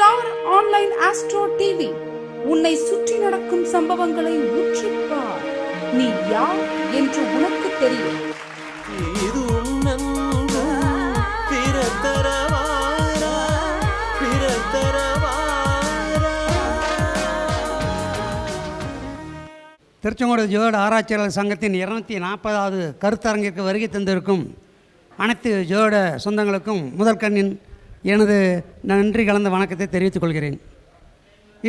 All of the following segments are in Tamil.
ஸ்டார் ஆன்லைன் ஆஸ்ட்ரோ டிவி உன்னை சுற்றி நடக்கும் சம்பவங்களை உற்றுப்பார். நீ யார் என்று உனக்கு தெரியும். திருச்செங்கோடு ஜோட ஆராய்ச்சியாளர் சங்கத்தின் 240வது கருத்தரங்கிற்கு வருகை தந்திருக்கும் அனைத்து ஜோட சொந்தங்களுக்கும் முதற்கண்ணின் எனது நன்றி கலந்த வணக்கத்தை தெரிவித்துக் கொள்கிறேன்.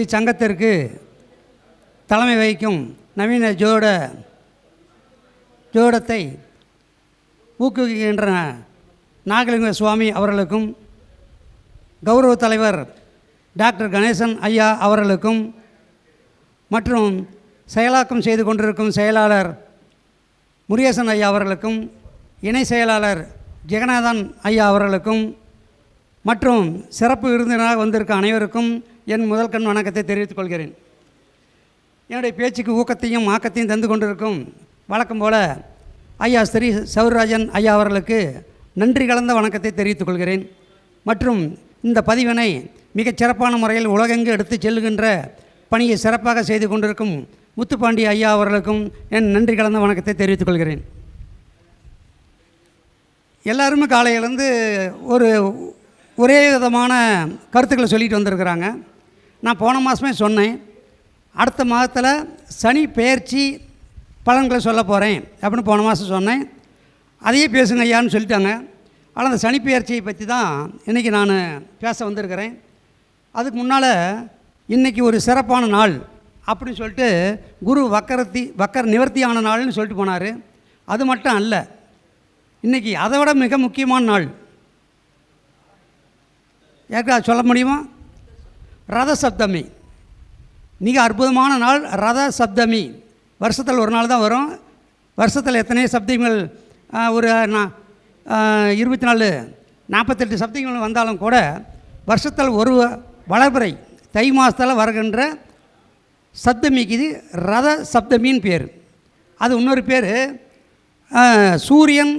இச்சங்கத்திற்கு தலைமை வகிக்கும் நவீன ஜோடத்தை ஊக்குவிக்கின்ற நாகலிங்க சுவாமி அவர்களுக்கும், கௌரவ தலைவர் டாக்டர் கணேசன் ஐயா அவர்களுக்கும், மற்றும் செயலாக்கம் செய்து கொண்டிருக்கும் செயலாளர் முருகேசன் ஐயா அவர்களுக்கும், இணை செயலாளர் ஜெகநாதன் ஐயா அவர்களுக்கும், மற்றும் சிறப்பு விருந்தினராக வந்திருக்க அனைவருக்கும் என் முதல்கண் வணக்கத்தை தெரிவித்துக் கொள்கிறேன். என்னுடைய பேச்சுக்கு ஊக்கத்தையும் ஆக்கத்தையும் தந்து கொண்டிருக்கும் வழக்கம் போல ஐயா ஸ்ரீ சௌராஜன் ஐயா அவர்களுக்கு நன்றி கலந்த வணக்கத்தை தெரிவித்துக் கொள்கிறேன். மற்றும் இந்த பதிவினை மிகச் சிறப்பான முறையில் உலகெங்கு எடுத்து செல்லுகின்ற பணியை சிறப்பாக செய்து கொண்டிருக்கும் முத்துப்பாண்டி ஐயா அவர்களுக்கும் என் நன்றி கலந்த வணக்கத்தை தெரிவித்துக் கொள்கிறேன். எல்லாருமே காலையிலேருந்து ஒரே விதமான கருத்துக்களை சொல்லிட்டு வந்திருக்கிறாங்க. நான் போன மாதமே சொன்னேன், அடுத்த மாதத்தில் சனி பெயர்ச்சி பலன்களை சொல்ல போகிறேன் அப்படின்னு போன மாதம் சொன்னேன். அதையே பேசுங்க ஐயான்னு சொல்லிட்டாங்க. ஆனால் அந்த சனி பெயர்ச்சியை பற்றி தான் இன்றைக்கி நான் பேச வந்திருக்கிறேன். அதுக்கு முன்னால் இன்றைக்கி ஒரு சிறப்பான நாள் அப்படின்னு சொல்லிட்டு குரு வக்கர நிவர்த்தியான நாள்னு சொல்லிட்டு போனார். அது மட்டும் அல்ல, இன்றைக்கி அதை விட மிக முக்கியமான நாள். ஏற்கா சொல்ல முடியுமா? ரத சப்தமி. மிக அற்புதமான நாள் ரத சப்தமி. வருஷத்தில் ஒரு நாள் தான் வரும். வருஷத்தில் எத்தனை சப்தங்கள், ஒரு 48 சப்தங்கள் வந்தாலும் கூட வருஷத்தில் ஒரு வளர்பிறை தை மாதத்தில் வருகின்ற சப்தமிக்கு இது ரத சப்தமின்னு பேர். அது இன்னொரு பேர் சூரியன்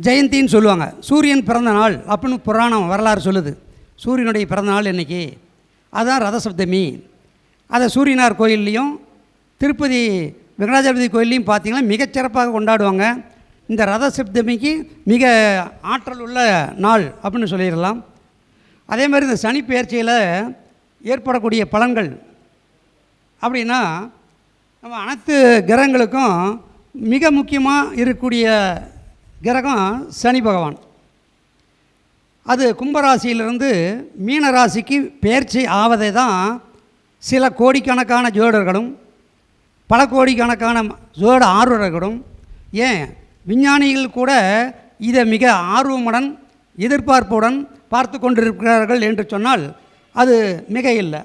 ஜெயந்தின்னு சொல்லுவாங்க. சூரியன் பிறந்த நாள் அப்படின்னு புராணம் வரலாறு சொல்லுது. சூரியனுடைய பிறந்த நாள் இன்றைக்கி, அதுதான் ரத சப்தமி. அதை சூரியனார் கோயில்லையும் திருப்பதி வெங்கடாஜலபதி கோயில்லையும் பார்த்திங்கன்னா மிகச்சிறப்பாக கொண்டாடுவாங்க. இந்த ரத சப்தமிக்கு மிக ஆற்றல் உள்ள நாள் அப்படின்னு சொல்லிடலாம். அதே மாதிரி இந்த சனி பெயர்ச்சியில் ஏற்படக்கூடிய பலன்கள் அப்படின்னா, நம்ம அனைத்து கிரகங்களுக்கும் மிக முக்கியமாக இருக்கக்கூடிய கிரகம் சனி பகவான். அது கும்பராசியிலிருந்து மீன ராசிக்கு பெயர்ச்சி ஆவதை தான் சில கோடிக்கணக்கான ஜோடர்களும் பல கோடிக்கணக்கான ஜோட ஆர்வலர்களும், ஏன் விஞ்ஞானிகள் கூட இதை மிக ஆர்வமுடன் எதிர்பார்ப்புடன் பார்த்து கொண்டிருக்கிறார்கள் என்று சொன்னால் அது மிக இல்லை.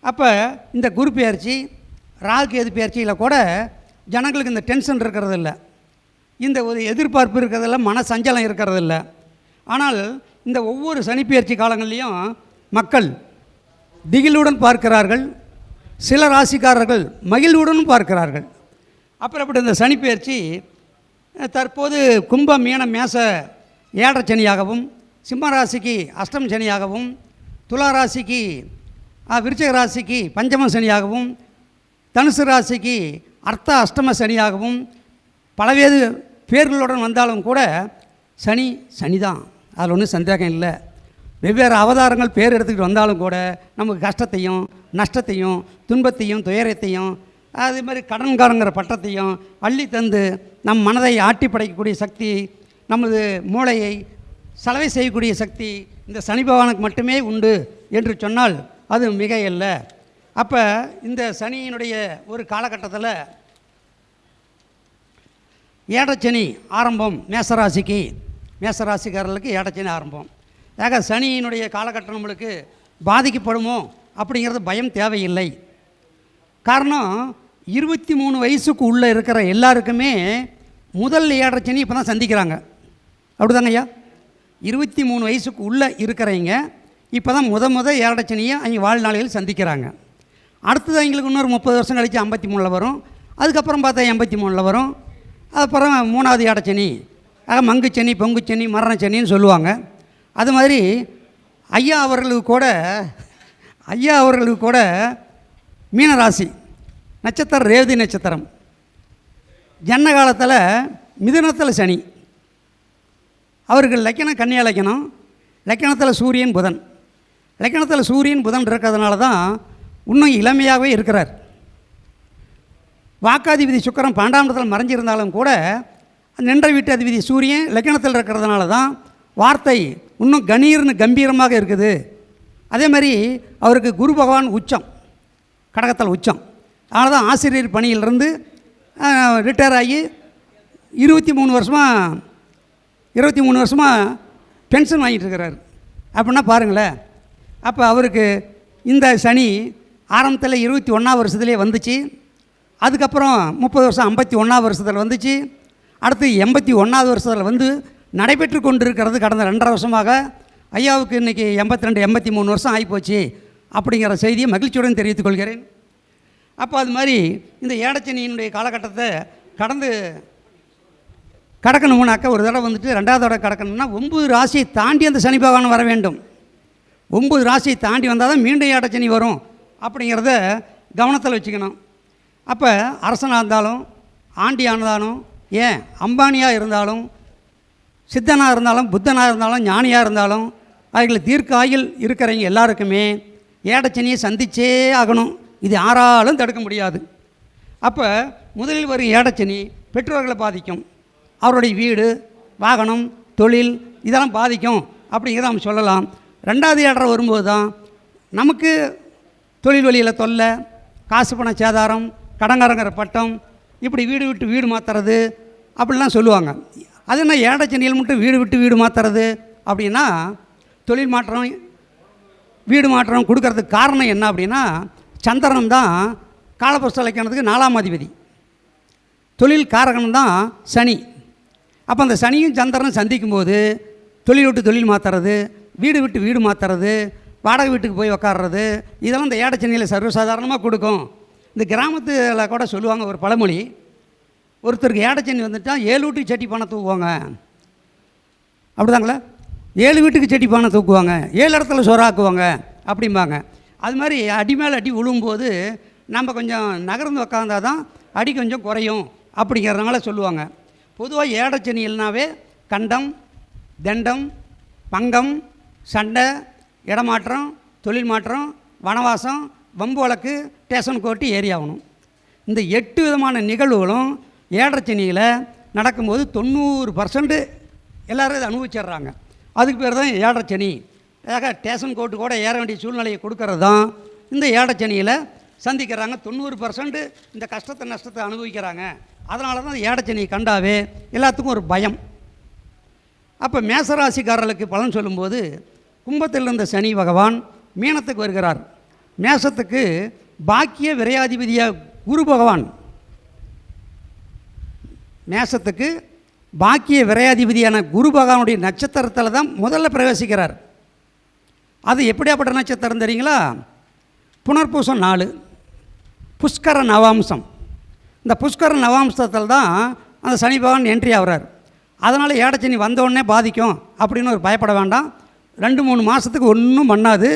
அப்போ இந்த குரு பெயர்ச்சி ராகு பெயர்ச்சியில் கூட ஜனங்களுக்கு இந்த டென்ஷன் இருக்கிறதில்ல, இந்த ஒரு எதிர்பார்ப்பு இருக்கிறதில்ல, மன சஞ்சலம் இருக்கிறதில்ல. ஆனால் இந்த ஒவ்வொரு சனிப்பெயர்ச்சி காலங்கள்லேயும் மக்கள் திகிலுடன் பார்க்கிறார்கள், சில ராசிக்காரர்கள் மகிழ்வுடனும் பார்க்கிறார்கள். அப்படி இந்த சனிப்பெயர்ச்சி தற்போது கும்ப மீன மேச ஏழரை சனியாகவும், சிம்ம ராசிக்கு அஷ்டம சனியாகவும், துலா ராசிக்கு விருச்சிக ராசிக்கு பஞ்சம சனியாகவும், தனுசு ராசிக்கு அர்த்த அஷ்டம சனியாகவும் பலவேறு பேர்களுடன் வந்தாலும் கூட சனி தான், அதில் ஒன்றும் சந்தேகம் இல்லை. வெவ்வேறு அவதாரங்கள் பேர் எடுத்துக்கிட்டு வந்தாலும் கூட நமக்கு கஷ்டத்தையும் நஷ்டத்தையும் துன்பத்தையும் துயரத்தையும் அதே மாதிரி கடன்காரங்கிற பட்டத்தையும் அள்ளி தந்து நம் மனதை ஆட்டி படைக்கக்கூடிய சக்தி, நமது மூளையை சலவை செய்யக்கூடிய சக்தி இந்த சனி பகவானுக்கு மட்டுமே உண்டு என்று சொன்னால் அது மிக இல்லை. அப்போ இந்த சனியினுடைய ஒரு காலகட்டத்தில் ஏடச்சனி ஆரம்பம். மேசராசிக்காரர்களுக்கு ஏடச்சனி ஆரம்பம். ஏக சனியினுடைய காலகட்டம் நம்மளுக்கு பாதிக்கப்படுமோ அப்படிங்கிறது பயம் தேவையில்லை. காரணம் 23 வயசுக்கு உள்ளே இருக்கிற எல்லாருக்குமே முதல் ஏடச்சனி இப்போ தான் சந்திக்கிறாங்க. அப்படி தாங்க ஐயா? 23 வயசுக்கு உள்ளே இருக்கிறவங்க இப்போ தான் முத ஏடச்சனியை அவங்க வாழ்நாளில் சந்திக்கிறாங்க. அடுத்தது அவங்களுக்கு இன்னொரு 30 வருஷம் கழித்து 53 வரும். அதுக்கப்புறம் பார்த்தா 83 வரும். அப்புறம் 3வது ஏடச்சனி, மங்குச்சனி, பொங்குச்சனி, மரணச்சனின்னு சொல்லுவாங்க. அது மாதிரி ஐயா அவர்களுக்கு கூட மீனராசி நட்சத்திரம் ரேவதி நட்சத்திரம், ஜன்ன காலத்தில் மிதுனத்தில் சனி, அவருக்கு லக்கணம் கன்னியா லக்கணம், லக்கணத்தில் சூரியன் புதன். லக்கணத்தில் சூரியன் புதன் இருக்கிறதுனால தான் இன்னும் இளமையாகவே இருக்கிறார். வாக்காதிபதி சுக்கிரன் 12ஆம் இடத்தில் மறைஞ்சிருந்தாலும் கூட நின்ற வீட்டு அதிபதி சூரியன் லக்கணத்தில் இருக்கிறதுனால தான் வார்த்தை இன்னும் கணீர்னு கம்பீரமாக இருக்குது. அதே மாதிரி அவருக்கு குரு பகவான் உச்சம், கடகத்தில் உச்சம். அதனால தான் ஆசிரியர் பணியிலிருந்து ரிட்டையர் ஆகி 23 வருஷமாக பென்ஷன் வாங்கிட்டு இருக்கிறார். அப்படின்னா பாருங்களேன். அப்போ அவருக்கு இந்த சனி ஆரம்பத்தில் 21ஆம் வருஷத்துலேயே வந்துச்சு. அதுக்கப்புறம் 30 வருஷம் 51ஆம் வருஷத்தில் வந்துச்சு. அடுத்து 81ஆவது வருஷத்தில் வந்து நடைபெற்று கொண்டிருக்கிறது. கடந்த 2.5 வருஷமாக ஐயாவுக்கு இன்றைக்கி 82 83 வருஷம் ஆகிப்போச்சு அப்படிங்கிற செய்தியை மகிழ்ச்சியுடன் தெரிவித்துக் கொள்கிறேன். அப்போ அது மாதிரி இந்த ஏடச்சனியினுடைய காலகட்டத்தை கடக்கணும்னாக்க ஒரு தடவை வந்துட்டு 2வது தடவை கடக்கணும்னா 9 ராசியை தாண்டி அந்த சனி பகவான் வர வேண்டும். 9 ராசியை தாண்டி வந்தால் தான் மீண்டும் ஏடச்சனி வரும் அப்படிங்கிறத கவனத்தில் வச்சுக்கணும். அப்போ அரசனாக இருந்தாலும், ஆண்டியாக இருந்தாலும், ஏன் அம்பானியாக இருந்தாலும், சித்தனாக இருந்தாலும், புத்தனாக இருந்தாலும், ஞானியாக இருந்தாலும், அவர்கள் தீர்க்க ஆயுள் இருக்கிறவங்க எல்லாருக்குமே ஏடச்சனியை சந்திச்சே ஆகணும். இது யாராலும் தடுக்க முடியாது. அப்போ முதலில் வரும் ஏடச்சனி பெற்றோர்களை பாதிக்கும். அவருடைய வீடு, வாகனம், தொழில் இதெல்லாம் பாதிக்கும் அப்படிங்கிறத நம்ம சொல்லலாம். 2வது ஏழரை வரும்போது தான் நமக்கு தொழில் வழியில் தொல்லை, காசு பண சேதாரம், கடங்காரங்கிற பட்டம், இப்படி வீடு விட்டு வீடு மாற்றுறது அப்படிலாம் சொல்லுவாங்க. அது என்ன ஏடச்சனியில் மட்டும் வீடு விட்டு வீடு மாற்றுறது அப்படின்னா, தொழில் மாற்றம், வீடு மாற்றம் கொடுக்கறதுக்கு காரணம் என்ன அப்படின்னா, சந்திரன் தான் காலபுருஷ இலக்கணத்துக்கு 4ஆம் அதிபதி, தொழில் காரகன் தான் சனி. அப்போ அந்த சனியும் சந்திரனும் சந்திக்கும் போது தொழில் விட்டு தொழில் மாற்றுறது, வீடு விட்டு வீடு மாற்றுறது, வாடகை வீட்டுக்கு போய் உக்காடுறது, இதெல்லாம் இந்த ஏடச்சனியில் சர்வசாதாரணமாக கொடுக்கும். இந்த கிராமத்தில் கூட சொல்லுவாங்க ஒரு பழமொழி, ஒருத்தருக்கு ஏடச்சனி வந்துட்டால் 7 வீட்டுக்கு சட்டி பானை தூக்குவாங்க. அப்படிதாங்களா? 7 வீட்டுக்கு சட்டி பானை தூக்குவாங்க, 7 இடத்துல சொராக்குவாங்க அப்படிம்பாங்க. அது மாதிரி அடி மேலே அடி விழும்போது நம்ம கொஞ்சம் நகர்ந்து உக்காந்தா தான் அடி கொஞ்சம் குறையும் அப்படிங்கிறதுனால சொல்லுவாங்க. பொதுவாக ஏடச்சனியில்னாவே கண்டம், தண்டம், பங்கம், சண்டை, இடமாற்றம், தொழில் மாற்றம், வனவாசம், வம்பு வழக்கு, ஸ்டேஷன் கோர்ட்டு ஏரியாகணும். இந்த 8 விதமான நிகழ்வுகளும் ஏடச்சனியில் நடக்கும்போது 90% எல்லோரும் இதை அனுபவிச்சிட்றாங்க. அதுக்கு பேர் தான் ஏடச்சனி. ஸ்டேஷன் கோர்ட்டு கூட ஏற வேண்டிய சூழ்நிலையை கொடுக்கறது தான் இந்த ஏடச்சனியில் சந்திக்கிறாங்க. 90% இந்த கஷ்டத்தை நஷ்டத்தை அனுபவிக்கிறாங்க. அதனால தான் ஏடச்சனி கண்டாவே எல்லாத்துக்கும் ஒரு பயம். அப்போ மேசராசிக்காரர்களுக்கு பலன் சொல்லும்போது கும்பத்தில் இருந்த சனி பகவான் மீனத்துக்கு வருகிறார். மேசத்துக்கு பாக்கிய விரையாதிபதியாக குரு பகவான், மேசத்துக்கு பாக்கிய விரையாதிபதியான குரு பகவானுடைய நட்சத்திரத்தில் தான் முதல்ல பிரவேசிக்கிறார். அது எப்படியாப்பட்ட நட்சத்திரம் தெரியுங்களா? புனர்பூசம் 4, புஷ்கர நவாம்சம். இந்த புஷ்கர நவாம்சத்தில் தான் அந்த சனி பகவான் என்ட்ரி ஆகிறார். அதனால் ஏடச்சனி வந்தோடனே பாதிக்கும் அப்படின்னு ஒரு பயப்பட வேண்டாம். 2-3 மாதத்துக்கு ஒன்றும் பண்ணாது.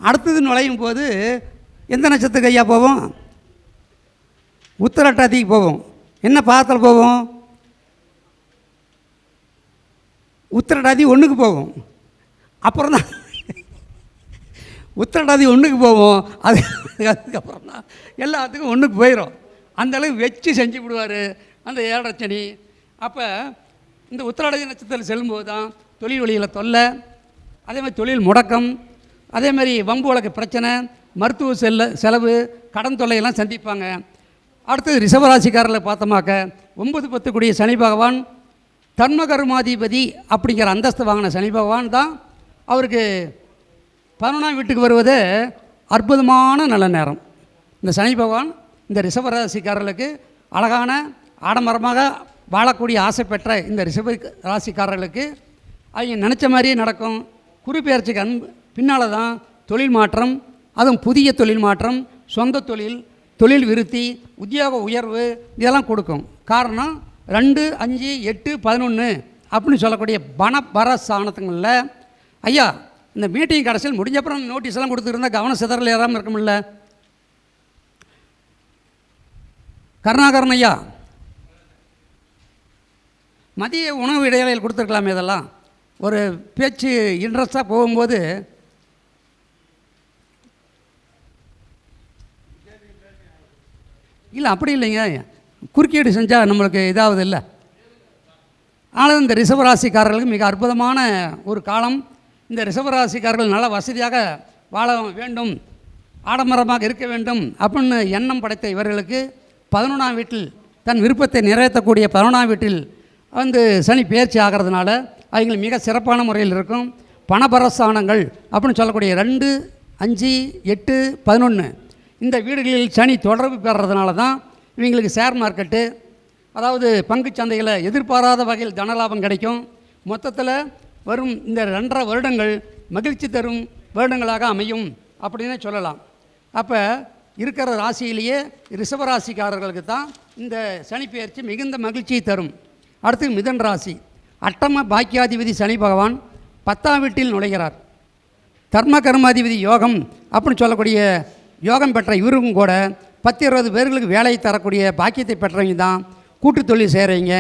அடுத்தது நுழையும் போது எந்த நட்சத்திரத்துக்கு ஐயா போவோம்? உத்திரட்டாதிக்கு போவோம். என்ன பாதத்தில் போவோம்? உத்திரட்டாதி 1க்கு போவோம். அப்புறம் தான் உத்திரட்டாதி 1க்கு போவோம். அதுக்கப்புறம் தான் எல்லாத்துக்கும் 1க்கு போயிடும். அந்தளவுக்கு வச்சு செஞ்சு விடுவார் அந்த ஏடச்சனி. அப்போ இந்த உத்திரட்டாதி நட்சத்திரத்தில் செல்லும்போது தான் தொழில் வழியில் தொல்லை, அதே மாதிரி தொழில் முடக்கம், அதே மாதிரி வம்பு வழக்கு பிரச்சனை, மருத்துவ செலவு, கடன் தொல்லையெல்லாம் சந்திப்பாங்க. அடுத்தது ரிஷபராசிக்காரர்களை பார்த்தோமாக்க 9-10 கூடிய சனி பகவான் தர்மகர்மாதிபதி அப்படிங்கிற அந்தஸ்து வாங்கின சனி பகவான் தான் அவருக்கு 11ஆம் வீட்டுக்கு வருவது அற்புதமான நல்ல நேரம். இந்த சனி பகவான் இந்த ரிஷபராசிக்காரர்களுக்கு அழகான ஆடம்பரமாக வாழக்கூடிய ஆசை பெற்ற இந்த ரிஷப ராசிக்காரர்களுக்கு அவங்க நினச்ச மாதிரியே நடக்கும். குரு பெயர்ச்சிக்கு பின்னால் தான் தொழில் மாற்றம், அதுவும் புதிய தொழில் மாற்றம், சொந்த தொழில், தொழில் விருத்தி, உத்தியோக உயர்வு இதெல்லாம் கொடுக்கும். காரணம் 2, 5, 8, 11 அப்படின்னு சொல்லக்கூடிய பணபர ஸ்தானத்துங்களில் ஐயா இந்த மீட்டிங் கடைசியில் முடிஞ்சப்புறம் நோட்டீஸ் எல்லாம் கொடுத்துருந்தா கவனம் சிதறல் ஏறாமல் இருக்குமில்ல. கருணாகரன் ஐயா, மதிய உணவு இடைவேளையில் கொடுத்துருக்கலாமே. இதெல்லாம் ஒரு பேச்சு இன்ட்ரெஸ்டாக போகும்போது இல்லை, அப்படி இல்லைங்க, குறுக்கீடு செஞ்சால் நம்மளுக்கு இதாவது இல்லை. ஆனால் இந்த ரிஷபராசிக்காரர்களுக்கு மிக அற்புதமான ஒரு காலம். இந்த ரிஷபராசிக்காரர்கள் நல்ல வசதியாக வாழ வேண்டும், ஆடம்பரமாக இருக்க வேண்டும் அப்படின்னு எண்ணம் படைத்த இவர்களுக்கு 11ஆம் வீட்டில் தன் விருப்பத்தை நிறைவேற்றக்கூடிய 11ஆம் வீட்டில் வந்து சனி பெயர்ச்சி ஆகிறதுனால அவங்களுக்கு மிக சிறப்பான முறையில் இருக்கும். பணபரஸ்தானங்கள் அப்படின்னு சொல்லக்கூடிய 2, 5, 8, 11 இந்த வீடுகளில் சனி தொடர்பு பெறதுனால தான் இவங்களுக்கு ஷேர் மார்க்கெட்டு, அதாவது பங்கு சந்தையில் எதிர்பாராத வகையில் தனலாபம் கிடைக்கும். மொத்தத்தில் வரும் இந்த 2.5 வருடங்கள் மகிழ்ச்சி தரும் வருடங்களாக அமையும் அப்படின்னே சொல்லலாம். அப்போ இருக்கிற ராசியிலேயே ரிஷபராசிக்காரர்களுக்கு தான் இந்த சனி பெயர்ச்சி மிகுந்த மகிழ்ச்சியை தரும். அடுத்து மிதன் ராசி. அட்டம பாக்கியாதிபதி சனி பகவான் 10ஆம் வீட்டில் நுழைகிறார். தர்ம கர்மாதிபதி யோகம் அப்படின்னு சொல்லக்கூடிய யோகம் பெற்ற இவருக்கும் கூட 10-20 பேர்களுக்கு வேலையை தரக்கூடிய பாக்கியத்தை பெற்றவங்க தான். கூட்டு தொழில் செய்கிறீங்க,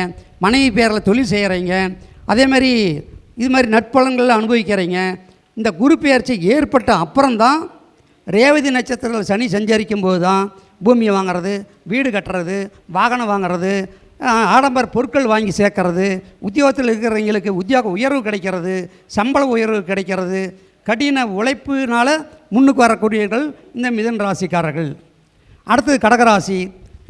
மனைவி பேரில் தொழில் செய்கிறீங்க, அதே மாதிரி இது மாதிரி நட்பலன்கள் அனுபவிக்கிறீங்க. இந்த குரு பெயர்ச்சி ஏற்பட்ட அப்புறம்தான் ரேவதி நட்சத்திரத்தில் சனி சஞ்சரிக்கும் போது தான் பூமியை வாங்கிறது, வீடு கட்டுறது, வாகனம் வாங்கிறது, ஆடம்பர பொருட்கள் வாங்கி சேர்க்கறது, உத்தியோகத்தில் இருக்கிறவங்களுக்கு உத்தியோக உயர்வு கிடைக்கிறது, சம்பள உயர்வு கிடைக்கிறது. கடின உழைப்பினால் முன்னுக்கு வரக்கூடியவர்கள் இந்த மிதன் ராசிக்காரர்கள். அடுத்தது கடகராசி.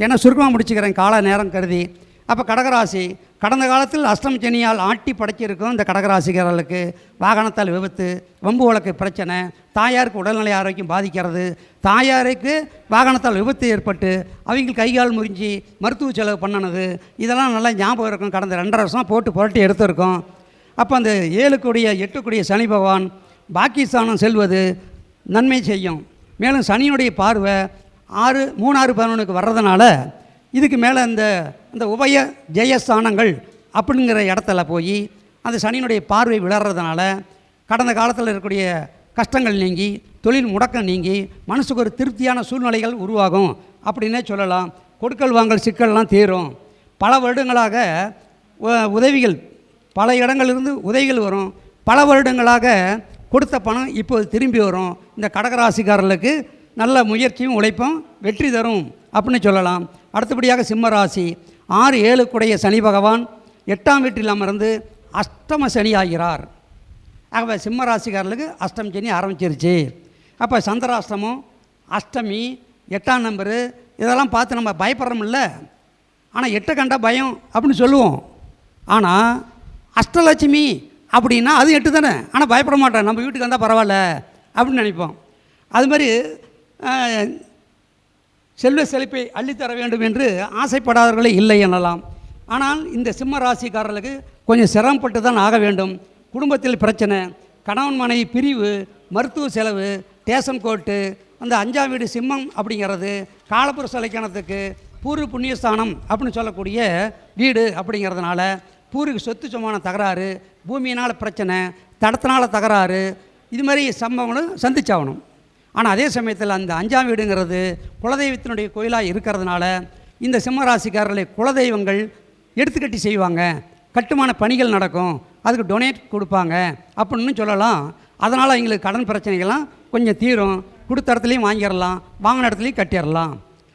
ஏன்னா சுருக்கமாக முடிச்சுக்கிறேன் கால நேரம் கருதி. அப்போ கடகராசி கடந்த காலத்தில் அஷ்டம் சனியால் ஆட்டி படைச்சிருக்கும். இந்த கடகராசிக்காரர்களுக்கு வாகனத்தால் விபத்து, வம்பு வழக்கு பிரச்சனை, தாயாருக்கு உடல்நிலை ஆரோக்கியம் பாதிக்கிறது, தாயாருக்கு வாகனத்தால் விபத்து ஏற்பட்டு அவங்களுக்கு கைகால் முறிஞ்சி மருத்துவ செலவு பண்ணினது, இதெல்லாம் நல்லா ஞாபகம் இருக்கும். கடந்த 2.5 வருஷமாக போட்டு புரட்டி எடுத்திருக்கோம். அப்போ அந்த 7 கூடிய 8 கூடிய சனி பகவான் பாக்கியஸ்தானம் செல்வது நன்மை செய்யும். மேலும் சனியுடைய பார்வை 6, 3, 6, 11க்கு வர்றதுனால இதுக்கு மேலே இந்த உபய ஜெயஸ்தானங்கள் அப்படிங்கிற இடத்துல போய் அந்த சனியினுடைய பார்வை விளறதுனால கடந்த காலத்தில் இருக்கக்கூடிய கஷ்டங்கள் நீங்கி, தொழில் முடக்கம் நீங்கி, மனசுக்கு ஒரு திருப்தியான சூழ்நிலைகள் உருவாகும் அப்படின்னே சொல்லலாம். கொடுக்கல் வாங்கல் சிக்கல்லாம் தீரும். பல வருடங்களாக உதவிகள், பல இடங்களிலிருந்து உதவிகள் வரும். பல வருடங்களாக கொடுத்த பணம் இப்போது திரும்பி வரும். இந்த கடகராசிக்காரர்களுக்கு நல்ல முயற்சியும் உழைப்பும் வெற்றி தரும் அப்படின்னு சொல்லலாம். அடுத்தபடியாக சிம்மராசி. 6, 7 கூடைய சனி பகவான் 8ஆம் வீட்டில் அமர்ந்து அஷ்டம சனி ஆகிறார். ஆகவே சிம்மராசிக்காரர்களுக்கு அஷ்டம் சனி ஆரம்பிச்சிருச்சு. அப்போ சந்திராஷ்டமம், அஷ்டமி, 8ஆம் நம்பரு இதெல்லாம் பார்த்து நம்ம பயப்படுறோமில்ல. ஆனால் 8 கண்டா பயம் அப்படின்னு சொல்லுவோம். ஆனால் அஷ்டலட்சுமி அப்படின்னா அது 8 தானே. ஆனால் பயப்பட மாட்டேன், நம்ம வீட்டுக்கு வந்தால் பரவாயில்ல அப்படின்னு நினைப்போம். அது மாதிரி செல்வ செழிப்பை அள்ளித்தர வேண்டும் என்று ஆசைப்படாதவர்களே இல்லை எனலாம். ஆனால் இந்த சிம்ம ராசிக்காரர்களுக்கு கொஞ்சம் சிரமப்பட்டு தான் ஆக வேண்டும். குடும்பத்தில் பிரச்சனை, கணவன் மனைவி பிரிவு, மருத்துவ செலவு, ஸ்டேஷன் கோர்ட்டு, அந்த 5ஆம் வீடு சிம்மம் அப்படிங்கிறது காலப்புருஷ இலக்கணத்துக்கு பூர்வ புண்ணியஸ்தானம் அப்படின்னு சொல்லக்கூடிய வீடு அப்படிங்கிறதுனால பூர்வீக சொத்து சுமான தகராறு, பூமியினால் பிரச்சனை, தடத்தினால் தகராறு, இது மாதிரி சம்பவங்களும் சந்திச்சாகணும். ஆனால் அதே சமயத்தில் அந்த 5ஆம் வீடுங்கிறது குலதெய்வத்தினுடைய கோயிலாக இருக்கிறதுனால இந்த சிம்மராசிக்காரர்களை குலதெய்வங்கள் எடுத்துக்கட்டி செய்வாங்க, கட்டுமான பணிகள் நடக்கும், அதுக்கு டொனேட் கொடுப்பாங்க அப்படின்னு சொல்லலாம். அதனால் எங்களுக்கு கடன் பிரச்சனைகள்லாம் கொஞ்சம் தீரும், கொடுத்த இடத்துலையும் வாங்கிடலாம், வாங்கின இடத்துலையும் கட்டிடலாம்.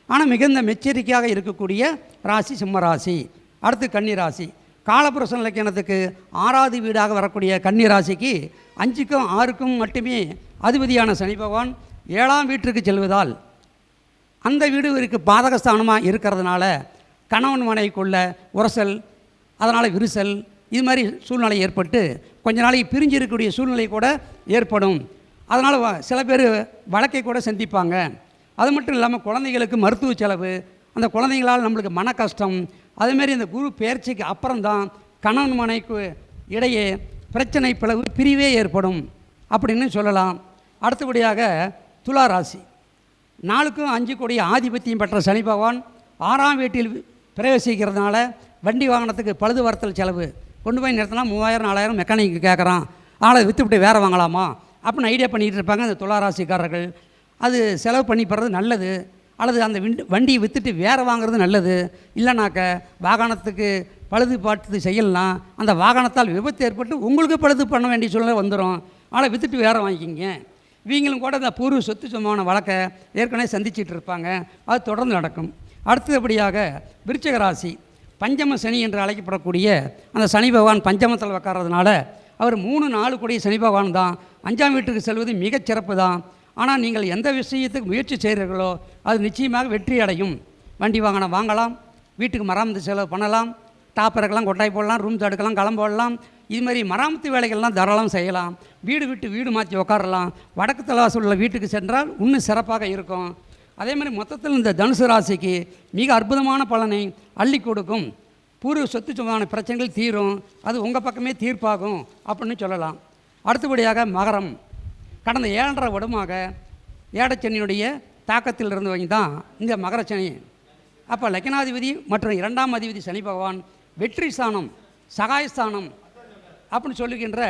ஆனால் மிகுந்த எச்சரிக்கையாக இருக்கக்கூடிய ராசி சிம்மராசி. அடுத்து கன்னிராசி. காலபுருஷன் இலக்கணத்துக்கு 6வது வீடாக வரக்கூடிய கன்னிராசிக்கு 5க்கும் 6க்கும் மட்டுமே அதிபதியான சனி பகவான் 7ஆம் வீட்டிற்கு செல்வதால் அந்த வீடு இவருக்கு பாதகஸ்தானமாக இருக்கிறதுனால கணவன் மனைவிக்குள்ள உரசல், அதனால் விரிசல், இது மாதிரி சூழ்நிலை ஏற்பட்டு கொஞ்ச நாளைக்கு பிரிஞ்சு இருக்கக்கூடிய சூழ்நிலை கூட ஏற்படும். அதனால் சில பேர் வழக்கை கூட சந்திப்பாங்க. அது மட்டும் இல்லாமல் குழந்தைகளுக்கு மருத்துவ செலவு, அந்த குழந்தைங்களால் நம்மளுக்கு மன கஷ்டம். அதுமாரி இந்த குரு பெயர்ச்சிக்கு அப்புறம்தான் கணவன் மனைவிக்கு இடையே பிரச்சனை, பிளவு, பிரிவே ஏற்படும் அப்படின்னு சொல்லலாம். அடுத்தபடியாக துலா ராசி. 4க்கும் 5 கூடிய ஆதிபத்தியம் பெற்ற சனி பகவான் 6ஆம் வீட்டில் பிரவேசிக்கிறதுனால வண்டி வாகனத்துக்கு பழுது வரத்தல் செலவு, கொண்டு போய் நிறுத்தினா 3000 4000 மெக்கானிக்கு கேட்குறான், ஆனால் விற்றுவிட்டு வேறு வாங்கலாமா அப்படின்னு ஐடியா பண்ணிகிட்டு இருப்பாங்க அந்த துளாராசிக்காரர்கள். அது செலவு பண்ணி போடுறது நல்லது, அல்லது அந்த வண்டியை விற்றுட்டு வேறு வாங்குறது நல்லது, இல்லைனாக்க வாகனத்துக்கு பழுது பார்த்து செய்யலாம், அந்த வாகனத்தால் விபத்து ஏற்பட்டு உங்களுக்கு பழுது பண்ண வேண்டிய சூழ்நிலை வந்துடும், ஆனால் விற்றுட்டு வேறு வாங்கிக்கிங்க. இவங்களும் கூட இந்த பூர்வ சொத்து சம்பந்தமான வழக்கை ஏற்கனவே சந்திச்சிட்டு இருப்பாங்க. அது தொடர்ந்து நடக்கும். அடுத்தபடியாக விருச்சிக ராசி, பஞ்சம சனி என்று அழைக்கப்படக்கூடிய அந்த சனி பகவான் பஞ்சமத்தில் உட்கார்றதுனால அவர் 3-4 கூடிய சனி பகவான் தான். 5ஆம் வீட்டுக்கு செல்வது மிகச்சிறப்பு தான். ஆனால் நீங்கள் எந்த விஷயத்துக்கு முயற்சி செய்கிறீர்களோ அது நிச்சயமாக வெற்றி அடையும். வண்டி வாகனம் வாங்கலாம், வீட்டுக்கு மராமத்து செலவு பண்ணலாம், டாப் இறக்கலாம், கொட்டாய் போடலாம், ரூம்ஸ் எடுக்கலாம், களம் போடலாம். இதுமாதிரி மராமத்து வேலைகள்லாம் தாராளம் செய்யலாம். வீடு விட்டு வீடு மாற்றி உட்காரலாம். வடக்கு தலைவாசல் உள்ள வீட்டுக்கு சென்றால் இன்னும் சிறப்பாக இருக்கும். அதே மாதிரி மொத்தத்தில் இந்த தனுசு ராசிக்கு மிக அற்புதமான பலனை அள்ளி கொடுக்கும். பூர்வ சொத்து சம்பந்தமான பிரச்சனைகள் தீரும், அது உங்கள் பக்கமே தீர்ப்பாகும் அப்படின்னு சொல்லலாம். அடுத்தபடியாக மகரம், கடந்த 7.5 வருடமாக ஏடச்சனியுடைய தாக்கத்தில் இருந்தவங்க தான் இந்த மகரச்சனி. அப்போ லக்னாதிபதி மற்றும் 2ஆம் அதிபதி சனி பகவான் வெற்றி ஸ்தானம், சகாயஸ்தானம் அப்படின்னு சொல்லுகின்ற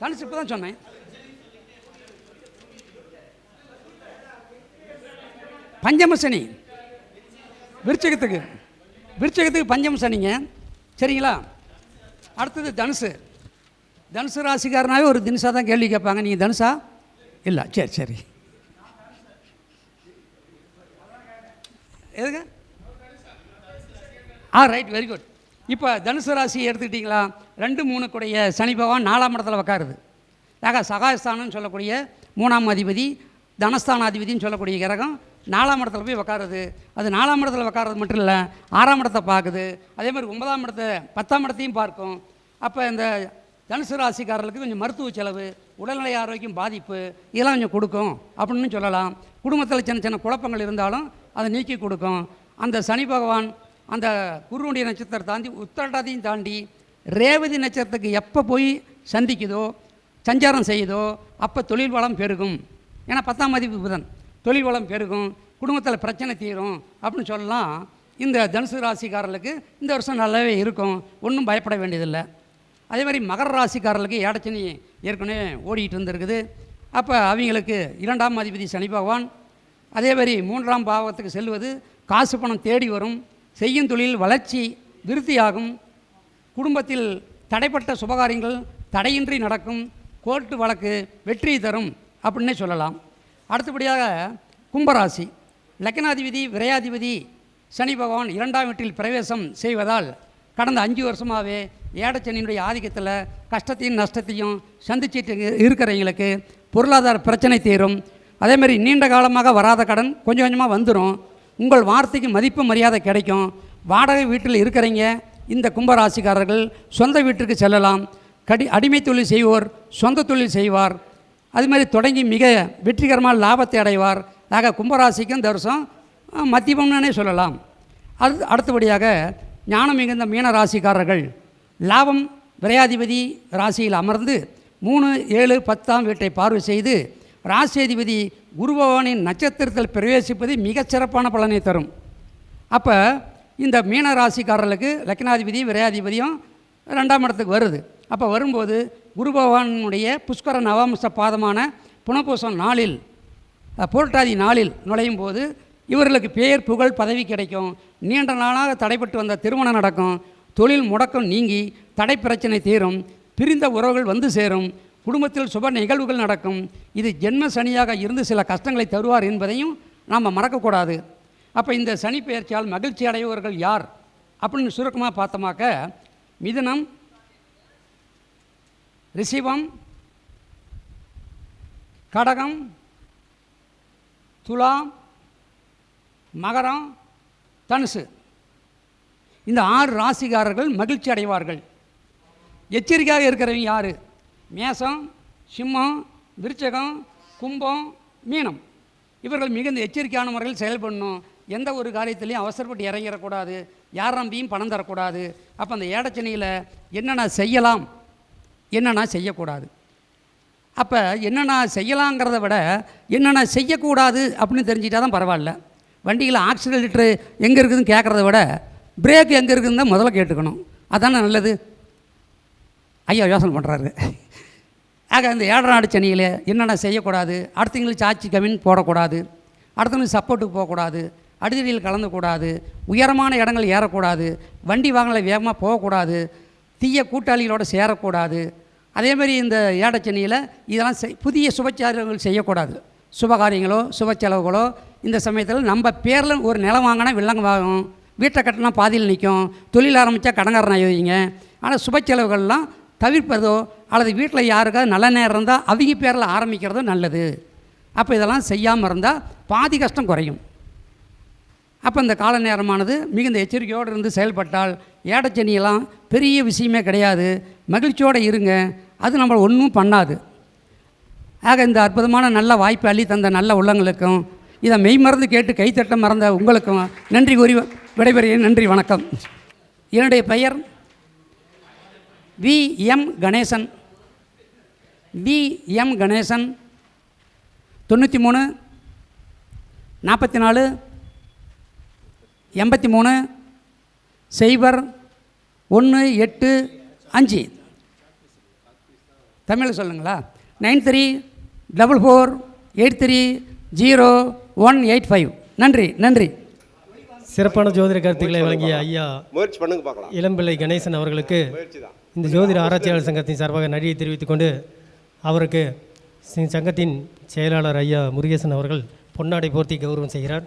தனுசு இப்போ தான் சொன்னேன். பஞ்சம சனி விருச்சிகத்துக்கு பஞ்சம சனிங்க, சரிங்களா? அடுத்தது தனுசு ராசிக்காரனாவே ஒரு தினுசா தான் கேள்வி கேட்பாங்க. நீங்கள் தனுசா? இல்லை, சரி எதுங்க? Right, very good. இப்போ தனுசு ராசி எடுத்துக்கிட்டிங்களா, 2-3 கூடிய சனி பகவான் 4ஆம் இடத்துல உட்காருது. சகாயஸ்தானம்னு சொல்லக்கூடிய 3ஆம் அதிபதி, தனஸ்தானாதிபதினு சொல்லக்கூடிய கிரகம் 4ஆம் இடத்துல போய் உட்காருது. அது 4ஆம் இடத்துல உட்காரது மட்டும் இல்லை, 6ஆம் இடத்தை பார்க்குது. அதே மாதிரி 9ஆம் இடத்தை 10ஆம் இடத்தையும் பார்க்கும். அப்போ இந்த தனுசு ராசிக்காரர்களுக்கு கொஞ்சம் மருத்துவ செலவு, உடல்நிலை ஆரோக்கியம் பாதிப்பு இதெல்லாம் கொஞ்சம் கொடுக்கும் அப்படின்னு சொல்லலாம். குடும்பத்தில் சின்ன சின்ன குழப்பங்கள் இருந்தாலும் அதை நீக்கி கொடுக்கும். அந்த சனி பகவான் அந்த குருவுடைய நட்சத்திரம் தாண்டி உத்திரட்டாதியும் தாண்டி ரேவதி நட்சத்திரத்துக்கு எப்போ போய் சந்திக்குதோ, சஞ்சாரம் செய்யுதோ, அப்போ தொழில் வளம் பெருகும். ஏன்னா 10ஆம் அதிபதி புதன், தொழில் வளம் பெருகும், குடும்பத்தில் பிரச்சனை தீரும் அப்படின்னு சொல்லலாம். இந்த தனுசு ராசிக்காரர்களுக்கு இந்த வருஷம் நல்லாவே இருக்கும், ஒன்றும் பயப்பட வேண்டியதில்லை. அதே மாதிரி மகர ராசிக்காரர்களுக்கு ஏடச்சனி ஏற்கனவே ஓடிக்கிட்டு இருந்திருக்குது. அப்போ அவங்களுக்கு 2ஆம் அதிபதி சனி பகவான் அதே மாதிரி 3ஆம் பாவத்துக்கு செல்வது காசு பணம் தேடி வரும், செய்யும் தொழில் வளர்ச்சி விருத்தியாகும், குடும்பத்தில் தடைப்பட்ட சுபகாரியங்கள் தடையின்றி நடக்கும், கோர்ட்டு வழக்கு வெற்றி தரும் அப்படின்னே சொல்லலாம். அடுத்தபடியாக கும்பராசி, லக்னாதிபதி விரையாதிபதி சனி பகவான் 2ஆம் வீட்டில் பிரவேசம் செய்வதால் கடந்த 5 வருஷமாகவே ஏடச்சனியினுடைய ஆதிக்கத்தில் கஷ்டத்தையும் நஷ்டத்தையும் சந்திச்சிட்டு இருக்கிறவங்களுக்கு பொருளாதார பிரச்சனை தீரும். அதேமாதிரி நீண்ட காலமாக வராத கடன் கொஞ்சம் கொஞ்சமாக வந்துடும். உங்கள் வார்த்தைக்கு மதிப்பு மரியாதை கிடைக்கும். வாடகை வீட்டில் இருக்கிறீங்க இந்த கும்பராசிக்காரர்கள் சொந்த வீட்டிற்கு செல்லலாம். அடிமை தொழில் செய்வோர் சொந்த தொழில் செய்வார். அதுமாதிரி தொடங்கி மிக வெற்றிகரமாக லாபத்தை அடைவார். ஆக கும்பராசிக்கு இந்த வருஷம் மத்தியமம்னே சொல்லலாம். அடுத்தபடியாக ஞானம் மிகுந்த மீன ராசிக்காரர்கள் லாபம் விரையாதிபதி ராசியில் அமர்ந்து 3, 7, 10ஆம் வீட்டை பார்வை செய்து ராசியாதிபதி குரு பகவானின் நட்சத்திரத்தில் பிரவேசிப்பது மிகச்சிறப்பான பலனை தரும். அப்போ இந்த மீன ராசிக்காரர்களுக்கு லக்னாதிபதி விரையாதிபதியும் 2ஆம் இடத்துக்கு வருது. அப்போ வரும்போது குரு பகவானுடைய புஷ்கர நவாம்ச பாதமான புனபூசம் நாளில் புரட்டாதி நாளில் நுழையும் போது இவர்களுக்கு பேர் புகழ் பதவி கிடைக்கும். நீண்ட நாளாக தடைப்பட்டு வந்த திருமணம் நடக்கும். தொழில் முடக்கம் நீங்கி தடை பிரச்சனை தீரும். பிரிந்த உறவுகள் வந்து சேரும். குடும்பத்தில் சுப நிகழ்வுகள் நடக்கும். இது ஜென்ம சனியாக இருந்து சில கஷ்டங்களை தருவார் என்பதையும் நாம் மறக்கக்கூடாது. அப்போ இந்த சனி பெயர்ச்சியால் மகிழ்ச்சி அடைபவர்கள் யார் அப்படின்னு சுருக்கமாக பார்த்தோமாக்க மிதுனம், ரிஷிபம், கடகம், துலாம், மகரம், தனுசு, இந்த 6 ராசிக்காரர்கள் மகிழ்ச்சி அடைவார்கள். எச்சரிக்கையாக இருக்கிறவங்க யார்? மேசம், சிம்மம், விருச்சகம், கும்பம், மீனம். இவர்கள் மிகுந்த எச்சரிக்கையான முறையில் செயல்படணும். எந்த ஒரு காரியத்திலையும் அவசரப்பட்டு இறங்கிடக்கூடாது. யார் நம்பியும் பணம் தரக்கூடாது. அப்போ அந்த ஏடச்சனியில் என்னென்ன செய்யலாம், என்னென்ன செய்யக்கூடாது. அப்போ என்னென்ன செய்யலாங்கிறத விட என்னென்ன செய்யக்கூடாது அப்படின்னு தெரிஞ்சிட்டா தான் பரவாயில்ல. வண்டியில் ஆக்சிலேட்டரு எங்கே இருக்குதுன்னு கேட்குறத விட பிரேக் எங்கே இருக்குதுன்னு தான் முதல்ல கேட்டுக்கணும். அதானே நல்லது. ஐயா யோசனை பண்ணுறாரு. ஆக இந்த 7ஆம் நாடு சனியில் என்னென்ன செய்யக்கூடாது, அடுத்தவங்களுக்கு சாட்சி கமின் போடக்கூடாது, அடுத்தவங்களுக்கு சப்போர்ட்டுக்கு போகக்கூடாது, அடிதடியில் கலந்துக்கூடாது, உயரமான இடங்கள் ஏறக்கூடாது, வண்டி வாகனங்களை வேகமாக போகக்கூடாது, தீய கூட்டாளிகளோடு சேரக்கூடாது. அதேமாதிரி இந்த ஏடச்சனியில் இதெல்லாம் புதிய சுபச்சாரங்கள் செய்யக்கூடாது. சுபகாரியங்களோ சுப செலவுகளோ இந்த சமயத்தில் நம்ம பேரில் ஒரு நிலம் வாங்கினா வில்லங்க வாங்கும், வீட்டை கட்டினா பாதியில் நிற்கும், தொழில் ஆரம்பித்தா கடங்காரன் ஆகிவிங்க. ஆனால் சுப செலவுகள்லாம் தவிர்ப்பதோ அல்லது வீட்டில் யாருக்காவது நல்ல நேரம் இருந்தால் அவங்க பேரில் ஆரம்பிக்கிறதோ நல்லது. அப்போ இதெல்லாம் செய்யாமல் இருந்தால் பாதி கஷ்டம் குறையும். அப்போ இந்த கால நேரமானது மிகுந்த எச்சரிக்கையோடு இருந்து செயல்பட்டால் ஏடச்சனியெல்லாம் பெரிய விஷயமே கிடையாது. மகிழ்ச்சியோடு இருங்க, அது நம்மளை ஒன்றும் பண்ணாது. ஆக இந்த அற்புதமான நல்ல வாய்ப்பை அள்ளி தந்த நல்ல உள்ளங்களுக்கும் இதை மெய்மறந்து கேட்டு கைத்தட்ட மறந்த உங்களுக்கும் நன்றி கூறி விடைபெறுகிறேன். நன்றி, வணக்கம். என்னுடைய பெயர் வி.எம். கணேசன். வி.எம். கணேசன், 93 44 83 0 1 8 5. தமிழில் சொல்லுங்களா? 9344830185. நன்றி, நன்றி. சிறப்பான ஜோதிட கருத்துக்களை வழங்கிய ஐயா முயற்சி பண்ணுங்க பார்க்கலாம் இளம்பிள்ளை கணேசன் அவர்களுக்கு இந்த ஜோதிட ஆராய்ச்சியாளர் சங்கத்தின் சார்பாக நன்றியை தெரிவித்துக் கொண்டு அவருக்கு சங்கத்தின் செயலாளர் ஐயா முருகேசன் அவர்கள் பொன்னாடை போர்த்தி கௌரவம் செய்கிறார்.